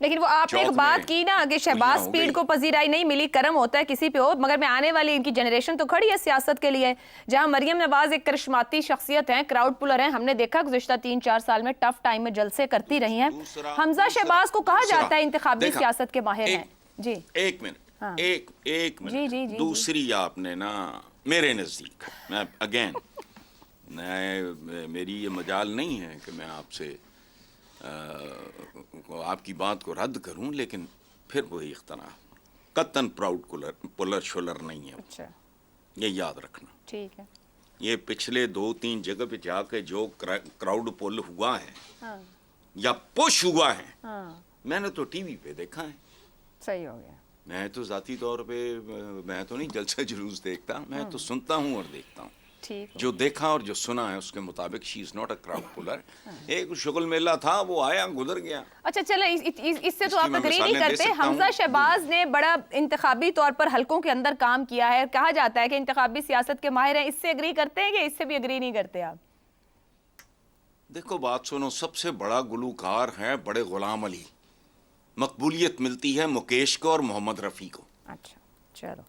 لیکن وہ آپ نے ایک بات کی نا کہ شہباز سپیڈ کو پذیرائی نہیں ملی، کرم ہوتا ہے کسی پہ ہو، مگر میں آنے والی ان کی جنریشن تو کھڑی ہے سیاست کے لیے، جہاں مریم نواز ایک کرشماتی شخصیت ہیں، کراؤڈ پولر ہیں، ہم نے دیکھا گزشتہ 3-4 سال میں ٹف ٹائم میں جلسے کرتی رہی ہیں۔ حمزہ شہباز کو کہا جاتا ہے انتخابی سیاست کے ماہر ہیں۔ جی ایک منٹ، ایک منٹ، دوسری آپ نے نا میرے نزدیک، میں اگین میری یہ مجال نہیں ہے کہ میں آپ سے آپ کی بات کو رد کروں، لیکن پھر وہی اختلاف قطن پراؤڈ پولر شولر نہیں ہے، اچھا یہ یاد رکھنا۔ ٹھیک ہے، یہ پچھلے 2-3 جگہ پہ جا کے جو کراؤڈ پول ہوا ہے یا پش ہوا ہے، میں نے تو ٹی وی پہ دیکھا ہے۔ صحیح ہو گیا۔ میں تو ذاتی طور پہ میں تو نہیں جلسہ جلوس دیکھتا، میں تو سنتا ہوں اور دیکھتا ہوں۔ جو دیکھا اور جو سنا ہے اس کے مطابق she is not a crowd puller. ایک شغل میلہ تھا، وہ آیا گزر گیا۔ اچھا چلیں، اس سے تو آپ اگری نہیں کرتے۔ حمزہ شہباز نے بڑا انتخابی طور پر حلقوں کے اندر کام کیا ہے، کہا جاتا ہے کہ انتخابی سیاست کے ماہر ہیں، اس سے اگری کرتے ہیں کہ اس سے بھی اگری نہیں کرتے آپ؟ دیکھو بات سنو، سب سے بڑا گلوکار ہے بڑے غلام علی، مقبولیت ملتی ہے مکیش کو اور محمد رفیع کو۔ اچھا چلو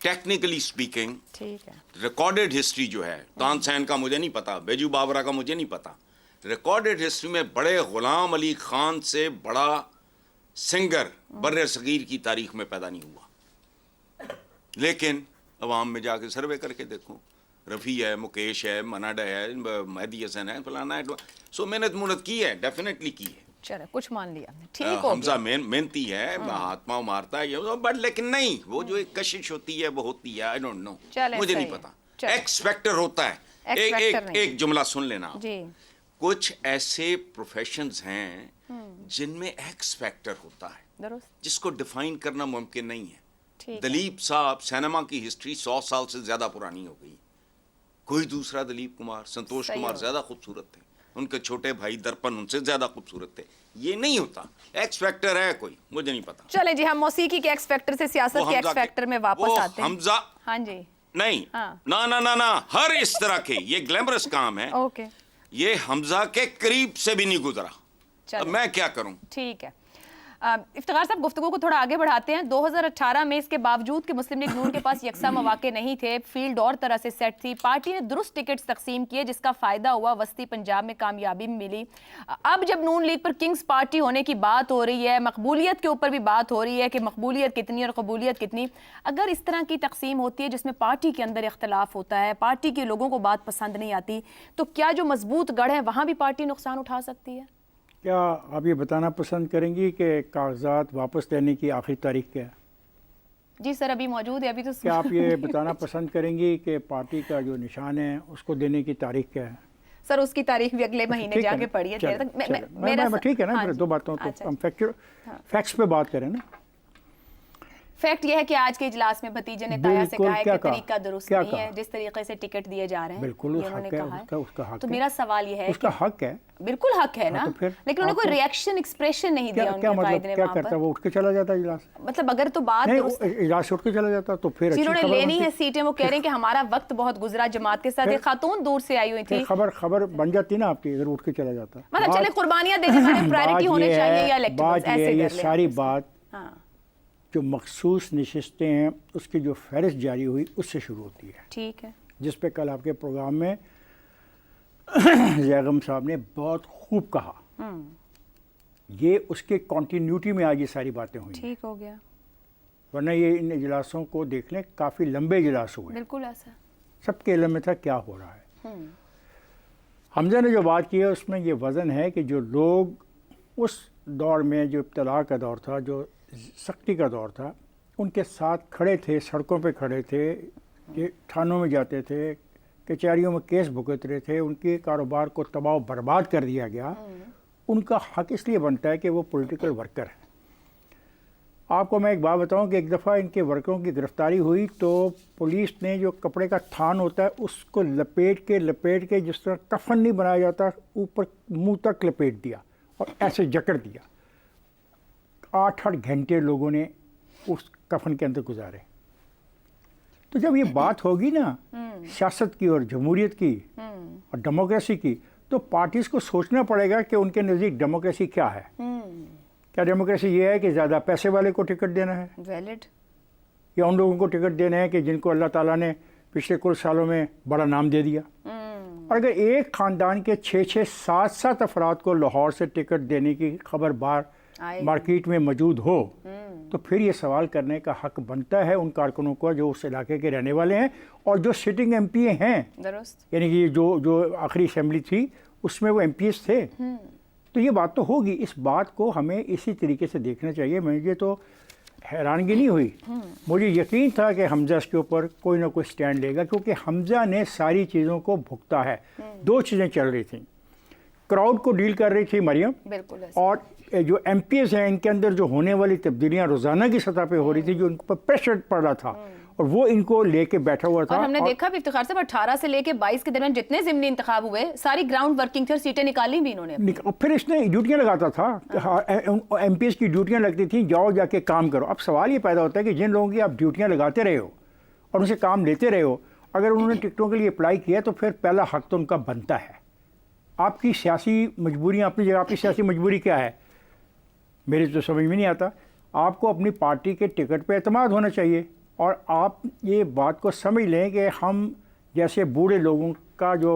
ٹیکنیکلی سپیکنگ، ٹھیک ہے، ریکارڈڈ ہسٹری جو ہے، تان سین کا مجھے نہیں پتا، بیجو بابرا کا مجھے نہیں پتا، ریکارڈڈ ہسٹری میں بڑے غلام علی خان سے بڑا سنگر بر صغیر کی تاریخ میں پیدا نہیں ہوا۔ لیکن عوام میں جا کے سروے کر کے دیکھو، رفیع ہے، مکیش ہے، مناڈا ہے، مہدی حسن ہے، فلانا ہے، سو محنت منت کی ہے، ڈیفینیٹلی کی ہے۔ چلے کچھ مان لیا ٹھیک ہو حمزہ محنتی ہے، ہاتھ مارتا ہے، بٹ لیکن نہیں، وہ جو ایک کشش ہوتی ہے وہ ہوتی ہے، آئی ڈونٹ نو، مجھے نہیں پتا۔ ایکس فیکٹر ہوتا ہے۔ ایک جملہ سن لینا، کچھ ایسے پروفیشنز ہیں جن میں ایکس فیکٹر ہوتا ہے جس کو ڈیفائن کرنا ممکن نہیں ہے۔ دلیپ صاحب سینما کی ہسٹری 100 سال سے زیادہ پرانی ہو گئی، کوئی دوسرا دلیپ کمار، سنتوش کمار زیادہ خوبصورت تھے، ان کے چھوٹے بھائی درپن ان سے زیادہ خوبصورت تھے۔ یہ نہیں ہوتا، ایکس فیکٹر ہے کوئی، مجھے نہیں پتا۔ چلیں جی، ہم موسیقی کے ایکس فیکٹر سے سیاست کے ایکس فیکٹر میں واپس آتے ہیں۔ حمزہ ہاں جی، نہیں، نا ہر اس طرح کے یہ گلیمرس کام ہے، اوکے، یہ حمزہ کے قریب سے بھی نہیں گزرا، اب میں کیا کروں؟ ٹھیک ہے، افتخار صاحب گفتگو کو تھوڑا آگے بڑھاتے ہیں۔ 2018 میں اس کے باوجود کہ مسلم لیگ نون کے پاس یکساں مواقع نہیں تھے، فیلڈ اور طرح سے سیٹ تھی، پارٹی نے درست ٹکٹس تقسیم کیے جس کا فائدہ ہوا، وسطی پنجاب میں کامیابی ملی۔ اب جب نون لیگ پر کنگز پارٹی ہونے کی بات ہو رہی ہے، مقبولیت کے اوپر بھی بات ہو رہی ہے کہ مقبولیت کتنی اور قبولیت کتنی، اگر اس طرح کی تقسیم ہوتی ہے جس میں پارٹی کے اندر اختلاف ہوتا ہے، پارٹی کے لوگوں کو بات پسند نہیں آتی، تو کیا جو مضبوط گڑھ ہے وہاں بھی پارٹی نقصان اٹھا سکتی ہے؟ کیا آپ یہ بتانا پسند کریں گی کہ کاغذات واپس لینے کی آخری تاریخ کیا ہے؟ جی سر، ابھی موجود ہے، ابھی تو کیا آپ یہ بتانا پسند کریں گی کہ پارٹی کا جو نشان ہے اس کو دینے کی تاریخ کیا ہے؟ سر اس کی تاریخ بھی اگلے مہینے جا کے پڑھی ہے۔ ٹھیک ہے نا، دو باتوں تو ہم فیکٹس پہ بات کریں نا۔ فیکٹ یہ ہے کہ آج کے اجلاس میں بھتیجے نے تایا سے کہا ہے کہ طریقہ درست نہیں ہے جس طریقے سے ٹکٹ دیے جا رہے ہیں، بالکل انہوں نے کہا ہے، اس کا حق ہے، تو میرا سوال یہ ہے، اس کا حق ہے، بالکل حق ہے نا، لیکن انہوں نے کوئی ریاکشن ایکسپریشن نہیں دیا ان کے قائد نے کیا وہاں کرتا ہے، وہ اٹھ کے چلا جاتا ہے اجلاس، مطلب اگر تو بات اجلاس سے اٹھ کے چلا جاتا تو پھر جنہوں نے لینی ہے سیٹیں وہ کہہ رہے ہیں کہ ہمارا وقت بہت گزرا جماعت کے ساتھ، ایک خاتون دور سے آئی ہوئی تھی، خبر بن جاتی نا آپ کی اگر اٹھ کے چلا جاتا۔ مطلب چلے قربانیاں دینے والے پرائیورٹی ہونے چاہیے یا الیکٹیبلز، ایسے کر لیں۔ یہ ساری بات جو مخصوص نشستیں ہیں اس کی جو فہرست جاری ہوئی اس سے شروع ہوتی ہے، ٹھیک ہے، جس پہ کل آپ کے پروگرام میں زیغم صاحب نے بہت خوب کہا، یہ اس کے کنٹینیوٹی میں آج یہ ساری باتیں ہوئی، ٹھیک ہو گیا، ورنہ یہ ان اجلاسوں کو دیکھ لیں کافی لمبے اجلاس ہوئے، بالکل ایسا، سب کے علم میں تھا کیا ہو رہا ہے۔ حمزہ نے جو بات کی ہے اس میں یہ وزن ہے کہ جو لوگ اس دور میں، جو ابتلا کا دور تھا، جو سختی کا دور تھا، ان کے ساتھ کھڑے تھے، سڑکوں پہ کھڑے تھے، کہ تھانوں میں جاتے تھے، کچہریوں میں کیس بھگت رہے تھے، ان کے کاروبار کو تباہ و برباد کر دیا گیا، ان کا حق اس لیے بنتا ہے کہ وہ پولیٹیکل ورکر ہیں۔ آپ کو میں ایک بات بتاؤں کہ ایک دفعہ ان کے ورکروں کی گرفتاری ہوئی تو پولیس نے جو کپڑے کا تھان ہوتا ہے اس کو لپیٹ کے جس طرح کفن نہیں بنایا جاتا، اوپر منہ تک لپیٹ دیا اور ایسے جکڑ دیا، 8 گھنٹے لوگوں نے اس کفن کے اندر گزارے۔ تو جب یہ بات ہوگی نا سیاست کی اور جمہوریت کی اور ڈیموکریسی کی، تو پارٹیز کو سوچنا پڑے گا کہ ان کے نزدیک ڈیموکریسی کیا ہے۔ کیا ڈیموکریسی یہ ہے کہ زیادہ پیسے والے کو ٹکٹ دینا ہے ویلڈ. یا ان لوگوں کو ٹکٹ دینا ہے کہ جن کو اللہ تعالیٰ نے پچھلے کچھ سالوں میں بڑا نام دے دیا؟ اور اگر ایک خاندان کے 6 7 افراد کو لاہور سے ٹکٹ دینے کی خبر مارکیٹ میں موجود ہو تو پھر یہ سوال کرنے کا حق بنتا ہے ان کارکنوں کو جو اس علاقے کے رہنے والے ہیں اور جو سٹنگ ایم پی ہیں. درست. یعنی کہ جو آخری اسمبلی تھی اس میں وہ ایم پی ایس تھے. تو یہ بات تو ہوگی. اس بات کو ہمیں اسی طریقے سے دیکھنا چاہیے. مجھے تو حیرانگی نہیں ہوئی, مجھے یقین تھا کہ حمزہ اس کے اوپر کوئی نہ کوئی سٹینڈ لے گا, کیونکہ حمزہ نے ساری چیزوں کو بھگتا ہے. 2 چیزیں چل رہی تھیں, کراؤڈ کو ڈیل کر رہی تھی مریم, بالکل. اور جو ایم پی ایس ہیں ان کے اندر جو ہونے والی تبدیلیاں روزانہ کی سطح پہ ہو رہی تھی, جو ان پر پریشر پڑ رہا تھا اور وہ ان کو لے کے بیٹھا ہوا تھا. اور ہم نے دیکھا بھی افتخار صاحب 18 سے لے کے 22 کے درمیان جتنے ضمنی انتخاب ہوئے ساری گراؤنڈ ورکنگ تھی اور سیٹیں نکالی بھی انہوں نے. پھر اس نے ڈیوٹیاں لگاتا تھا, ایم پی ایس کی ڈیوٹیاں لگتی تھیں, جاؤ جا کے کام کرو. اب سوال یہ پیدا ہوتا ہے کہ جن لوگوں کی آپ ڈیوٹیاں لگاتے رہے ہو اور ان سے کام لیتے رہے ہو, اگر انہوں نے ٹکٹوں کے لیے اپلائی کیا تو پھر پہلا حق تو ان کا بنتا ہے. آپ کی سیاسی مجبوریاں اپنی جگہ, آپ کی سیاسی مجبوری کیا ہے میرے تو سمجھ میں نہیں آتا. آپ کو اپنی پارٹی کے ٹکٹ پہ اعتماد ہونا چاہیے, اور آپ یہ بات کو سمجھ لیں کہ ہم جیسے بوڑھے لوگوں کا جو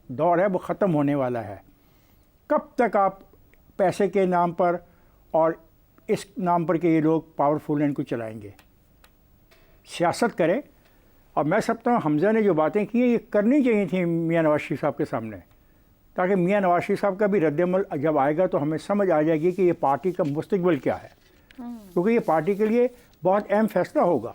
دور ہے وہ ختم ہونے والا ہے. کب تک آپ پیسے کے نام پر اور اس نام پر کہ یہ لوگ پاورفل ہیں ان کو چلائیں گے؟ سیاست کریں. اور میں سمجھتا ہوں حمزہ نے جو باتیں کی ہیں یہ کرنی چاہیے تھیں میاں نواز شریف صاحب کے سامنے, تاکہ میاں نواز شریف صاحب کا بھی رد عمل جب آئے گا تو ہمیں سمجھ آ جائے گی کہ یہ پارٹی کا مستقبل کیا ہے, کیونکہ یہ پارٹی کے لیے بہت اہم فیصلہ ہوگا.